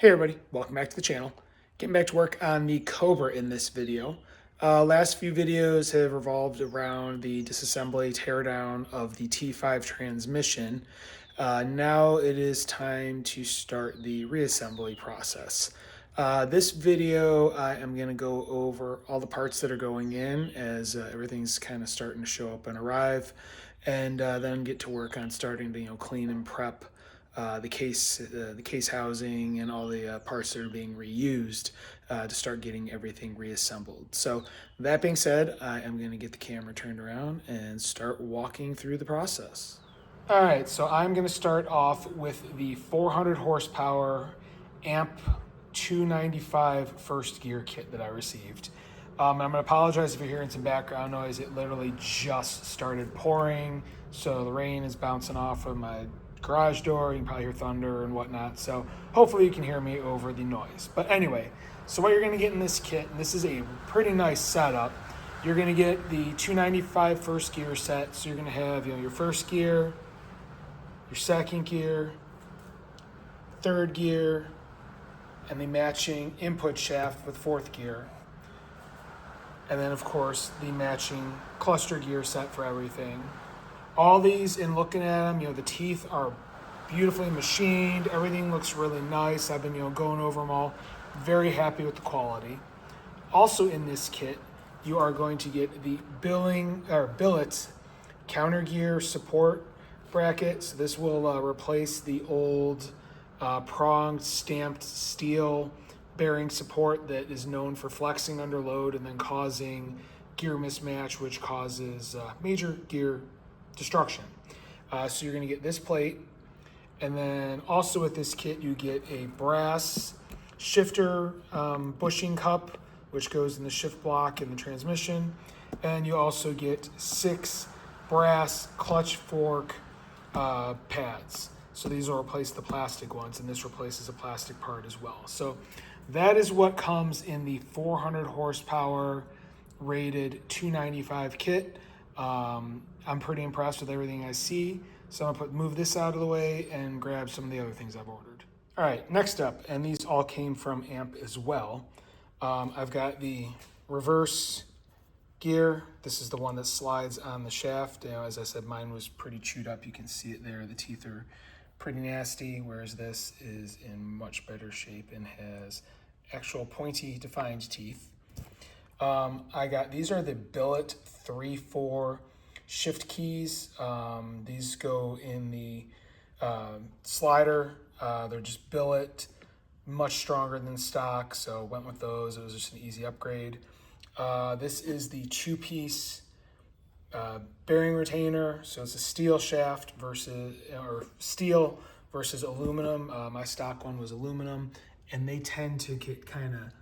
Hey everybody, welcome back to the channel. Getting back to work on the Cobra in this video. Last few videos have revolved around the disassembly, teardown of the T5 transmission. Now it is time to start the reassembly process. This video, I am going to go over all the parts that are going in as everything's kind of starting to show up and arrive, and then get to work on starting to clean and prep the case housing and all the parts that are being reused to start getting everything reassembled. So that being said, I am going to get the camera turned around and start walking through the process. All right, so I'm going to start off with the 400 horsepower amp 295 first gear kit that I received. I'm going to apologize if you're hearing some background noise. It literally just started pouring, so the rain is bouncing off of my garage door. You can probably hear thunder and whatnot, so hopefully you can hear me over the noise. But anyway, so what you're going to get in this kit, and this is a pretty nice setup, you're going to get the 295 first gear set. So you're going to have your first gear, your second gear, third gear, and the matching input shaft with fourth gear. And then, of course, the matching cluster gear set for everything. All these, in looking at them, the teeth are beautifully machined. Everything looks really nice. I've been, going over them all. Very happy with the quality. Also in this kit, you are going to get the billet counter gear support bracket. So this will replace the old pronged stamped steel bearing support that is known for flexing under load and then causing gear mismatch, which causes major gear destruction. So you're going to get this plate, and then also with this kit you get a brass shifter bushing cup, which goes in the shift block in the transmission, and you also get 6 brass clutch fork pads. So these will replace the plastic ones, and this replaces a plastic part as well. So that is what comes in the 400 horsepower rated 295 kit. I'm pretty impressed with everything I see. So I'm gonna move this out of the way and grab some of the other things I've ordered. All right, next up, and these all came from AMP as well. I've got the reverse gear. This is the one that slides on the shaft. As I said, mine was pretty chewed up. You can see it there. The teeth are pretty nasty, whereas this is in much better shape and has actual pointy defined teeth. These are the billet 3/4 shift keys. These go in the slider. They're just billet, much stronger than stock, so went with those. It was just an easy upgrade. This is the 2-piece bearing retainer. So it's a steel shaft steel versus aluminum. My stock one was aluminum, and they tend to get kind of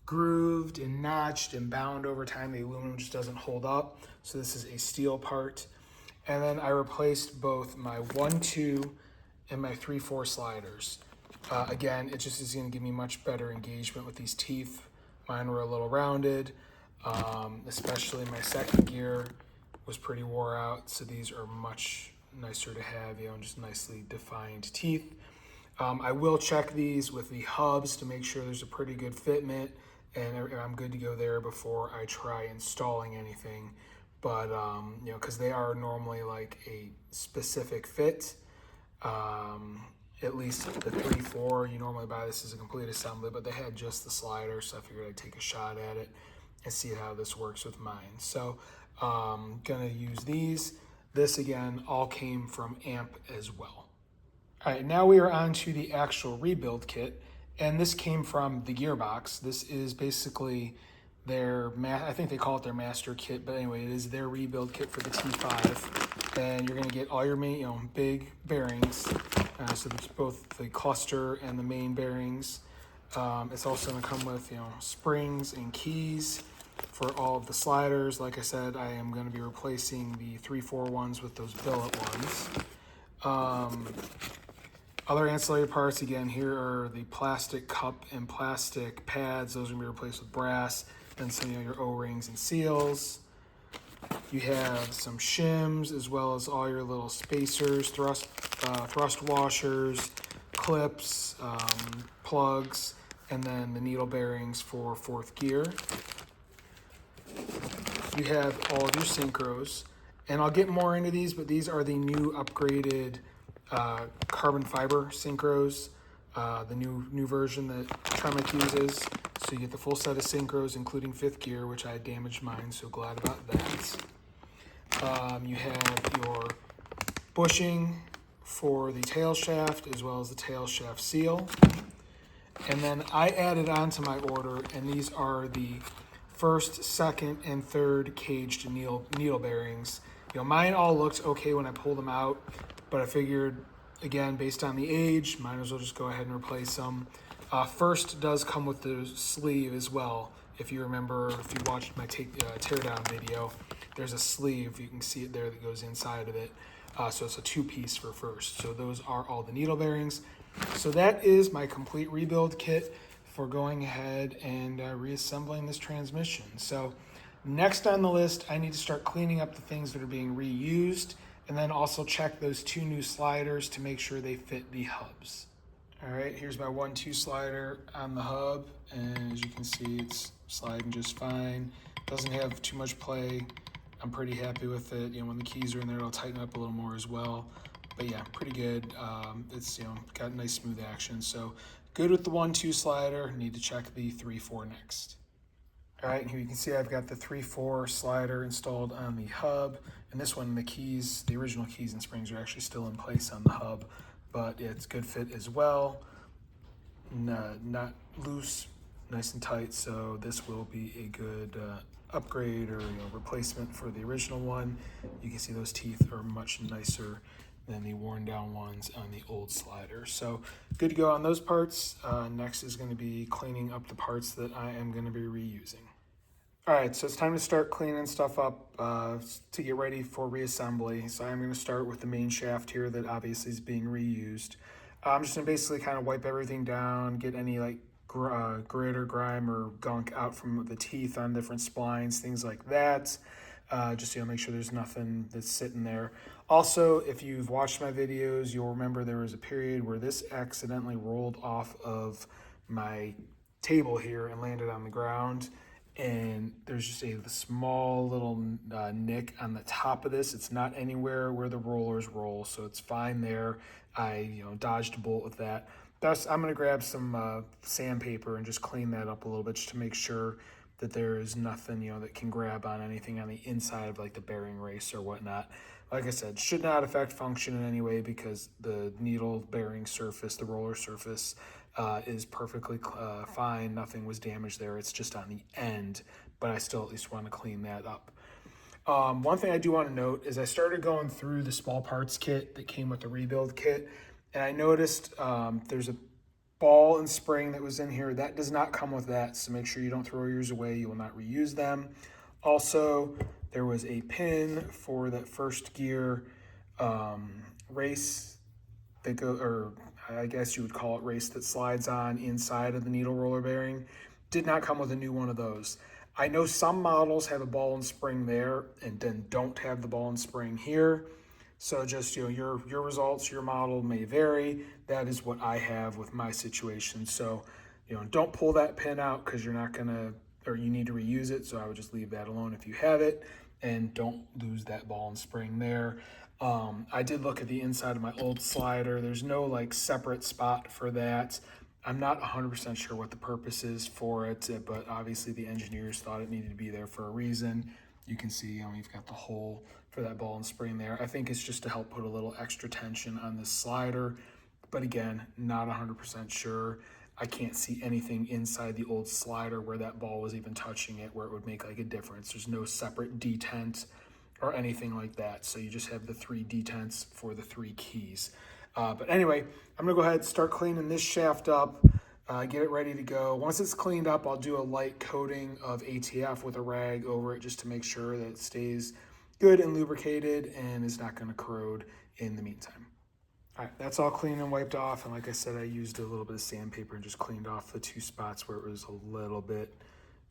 grooved and notched and bound over time. The aluminum just doesn't hold up. So this is a steel part. And then I replaced both my 1/2 and my 3/4 sliders. Again, it just is going to give me much better engagement with these teeth. Mine were a little rounded, especially my second gear was pretty wore out. So these are much nicer to have, just nicely defined teeth. I will check these with the hubs to make sure there's a pretty good fitment, and I'm good to go there before I try installing anything. But, because they are normally like a specific fit, at least the 3/4, you normally buy this as a complete assembly, but they had just the slider, so I figured I'd take a shot at it and see how this works with mine. So gonna use these. This again all came from AMP as well. All right, now we are on to the actual rebuild kit, and this came from the Gearbox. This is basically their, I think they call it their master kit, but anyway, it is their rebuild kit for the T5. And you're gonna get all your main, big bearings. So it's both the cluster and the main bearings. It's also gonna come with, springs and keys for all of the sliders. Like I said, I am gonna be replacing the 3/4 ones with those billet ones. Other ancillary parts, again, here are the plastic cup and plastic pads. Those are gonna be replaced with brass. Then some of your O-rings and seals. You have some shims, as well as all your little spacers, thrust washers, clips, plugs, and then the needle bearings for fourth gear. You have all of your synchros, and I'll get more into these, but these are the new upgraded carbon fiber synchros, the new version that Tremec uses. So you get the full set of synchros, including fifth gear, which I damaged mine, so glad about that. You have your bushing for the tail shaft, as well as the tail shaft seal. And then I added on to my order, and these are the first, second, and third caged needle bearings. You know, mine all looked okay when I pulled them out, but I figured, again, based on the age, might as well just go ahead and replace them. First does come with the sleeve as well. If you remember, if you watched my teardown video, there's a sleeve, you can see it there, that goes inside of it. So it's a two-piece for first. So those are all the needle bearings. So that is my complete rebuild kit for going ahead and reassembling this transmission. So next on the list, I need to start cleaning up the things that are being reused, and then also check those two new sliders to make sure they fit the hubs. All right, here's my 1-2 slider on the hub, and as you can see, it's sliding just fine. Doesn't have too much play. I'm pretty happy with it. You know, when the keys are in there, it'll tighten up a little more as well. But yeah, pretty good. It's, you know, got nice smooth action. So good with the 1-2 slider. Need to check the 3-4 next. All right, and here you can see I've got the 3-4 slider installed on the hub. And this one, the keys, the original keys and springs are actually still in place on the hub, but it's good fit as well. Not loose, nice and tight. So this will be a good upgrade or replacement for the original one. You can see those teeth are much nicer than the worn down ones on the old slider. So good to go on those parts. Next is going to be cleaning up the parts that I am going to be reusing. All right, so it's time to start cleaning stuff up to get ready for reassembly. So I'm going to start with the main shaft here that obviously is being reused. I'm just going to basically kind of wipe everything down, get any like grit or grime or gunk out from the teeth on different splines, things like that. Just make sure there's nothing that's sitting there. Also, if you've watched my videos, you'll remember there was a period where this accidentally rolled off of my table here and landed on the ground. And there's just a small little nick on the top of this. It's not anywhere where the rollers roll, so it's fine there. I dodged a bullet with that. Thus, I'm going to grab some sandpaper and just clean that up a little bit just to make sure that there is nothing that can grab on anything on the inside of like the bearing race or whatnot. Like I said, should not affect function in any way because the needle bearing surface, the roller surface, is perfectly fine. Nothing was damaged there. It's just on the end, but I still at least want to clean that up. One thing I do want to note is I started going through the small parts kit that came with the rebuild kit, and I noticed there's a ball and spring that was in here. That does not come with that, so make sure you don't throw yours away. You will not reuse them. Also, there was a pin for that first gear race that or I guess you would call it race, that slides on inside of the needle roller bearing. Did not come with a new one of those. I know some models have a ball and spring there and then don't have the ball and spring here. So just, your results, your model may vary. That is what I have with my situation. So, don't pull that pin out because you're not gonna, or you need to reuse it. So I would just leave that alone if you have it, and don't lose that ball and spring there. I did look at the inside of my old slider. There's no like separate spot for that. I'm not 100% sure what the purpose is for it, but obviously the engineers thought it needed to be there for a reason. You can see you've got the hole for that ball and spring there. I think it's just to help put a little extra tension on this slider, but again, not 100% sure. I can't see anything inside the old slider where that ball was even touching it where it would make like a difference. There's no separate detent or anything like that. So you just have the 3 detents for the 3 keys. But anyway, I'm gonna go ahead and start cleaning this shaft up, get it ready to go. Once it's cleaned up, I'll do a light coating of ATF with a rag over it just to make sure that it stays good and lubricated and is not gonna corrode in the meantime. All right, that's all clean and wiped off. And like I said, I used a little bit of sandpaper and just cleaned off the 2 spots where it was a little bit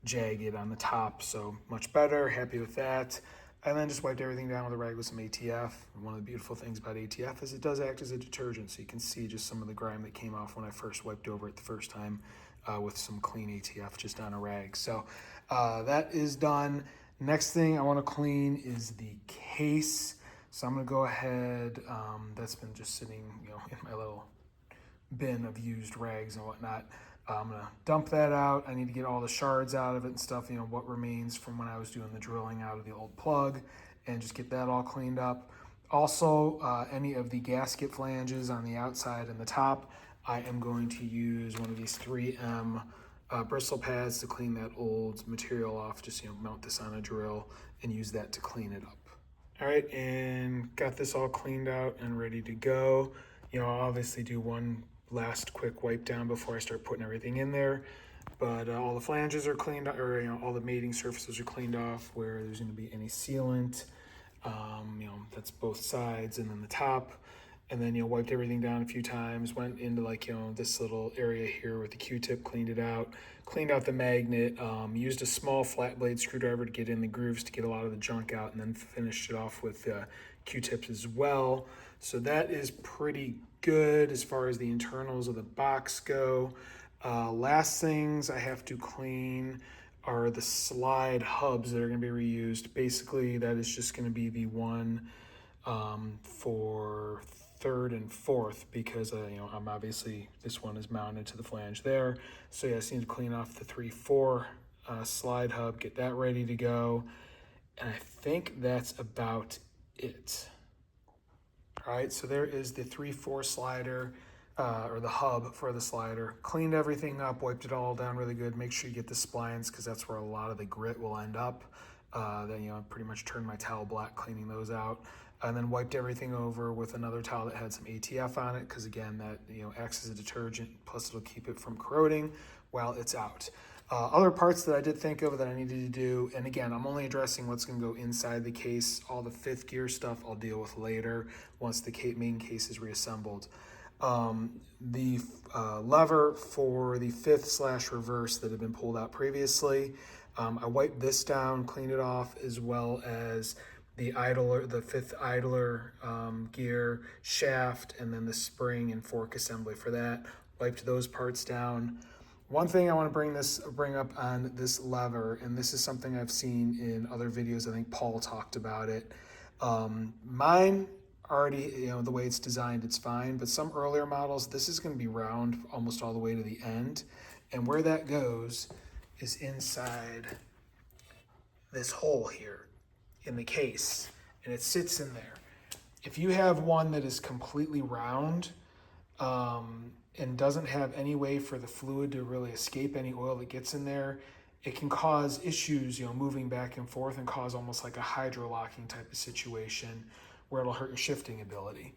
jagged on the top. So much better, happy with that. And then just wiped everything down with a rag with some ATF. One of the beautiful things about ATF is it does act as a detergent, so you can see just some of the grime that came off when I first wiped over it the first time with some clean ATF just on a rag. So that is done. Next thing I want to clean is the case. So I'm going to go ahead, that's been just sitting, in my little bin of used rags and whatnot. I'm gonna dump that out. I need to get all the shards out of it and stuff, what remains from when I was doing the drilling out of the old plug, and just get that all cleaned up. Also, any of the gasket flanges on the outside and the top, I am going to use one of these 3M bristle pads to clean that old material off. Just, mount this on a drill and use that to clean it up. All right, and got this all cleaned out and ready to go. I'll obviously do one last quick wipe down before I start putting everything in there, but all the flanges are cleaned, or all the mating surfaces are cleaned off where there's going to be any sealant. That's both sides and then the top, and then wiped everything down a few times. Went into this little area here with the Q-tip, cleaned it out, cleaned out the magnet. Used a small flat blade screwdriver to get in the grooves to get a lot of the junk out, and then finished it off with Q-tips as well. So that is pretty good as far as the internals of the box go. Last things I have to clean are the slide hubs that are going to be reused. Basically, that is just going to be the one for third and fourth, because I'm obviously, this one is mounted to the flange there. So yeah, I just need to clean off the 3/4 slide hub, get that ready to go, and I think that's about it. All right, so there is the 3/4 slider, or the hub for the slider. Cleaned everything up, wiped it all down really good. Make sure you get the splines, because that's where a lot of the grit will end up. Then, I pretty much turned my towel black cleaning those out. And then wiped everything over with another towel that had some ATF on it, because again, that acts as a detergent, plus it'll keep it from corroding while it's out. Other parts that I did think of that I needed to do, and again, I'm only addressing what's going to go inside the case. All the fifth gear stuff I'll deal with later once the main case is reassembled. The lever for the fifth/reverse that had been pulled out previously, I wiped this down, cleaned it off, as well as the idler, the fifth idler gear shaft, and then the spring and fork assembly for that. Wiped those parts down. One thing I want to bring up on this lever, and this is something I've seen in other videos. I think Paul talked about it. Mine already, the way it's designed, it's fine. But some earlier models, this is going to be round almost all the way to the end, and where that goes is inside this hole here in the case, and it sits in there. If you have one that is completely round, and doesn't have any way for the fluid to really escape any oil that gets in there, it can cause issues, moving back and forth, and cause almost like a hydro-locking type of situation where it'll hurt your shifting ability.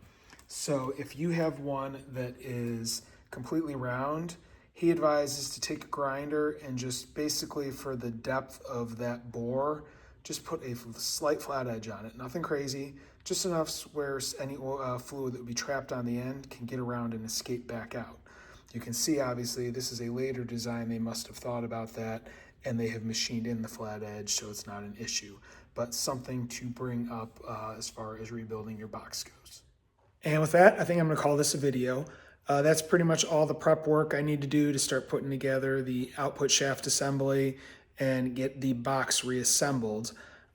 So if you have one that is completely round, he advises to take a grinder and just basically, for the depth of that bore, just put a slight flat edge on it. Nothing crazy, just enough where any fluid that would be trapped on the end can get around and escape back out. You can see, obviously, this is a later design. They must have thought about that, and they have machined in the flat edge, so it's not an issue. But something to bring up as far as rebuilding your box goes. And with that, I think I'm going to call this a video. That's pretty much all the prep work I need to do to start putting together the output shaft assembly and get the box reassembled.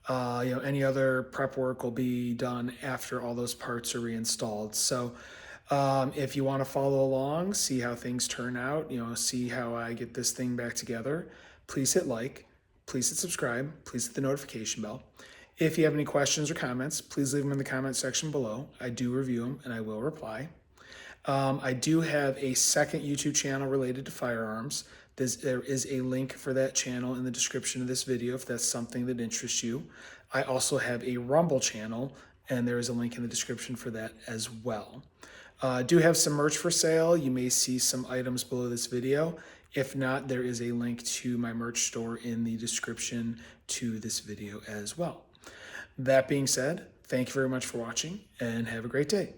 Any other prep work will be done after all those parts are reinstalled. So if you want to follow along, see how things turn out, see how I get this thing back together, please hit like, please hit subscribe, please hit the notification bell. If you have any questions or comments, please leave them in the comment section below. I do review them and I will reply. I do have a second YouTube channel related to firearms. There is a link for that channel in the description of this video if that's something that interests you. I also have a Rumble channel, and there is a link in the description for that as well. I do have some merch for sale. You may see some items below this video. If not, there is a link to my merch store in the description to this video as well. That being said, thank you very much for watching, and have a great day.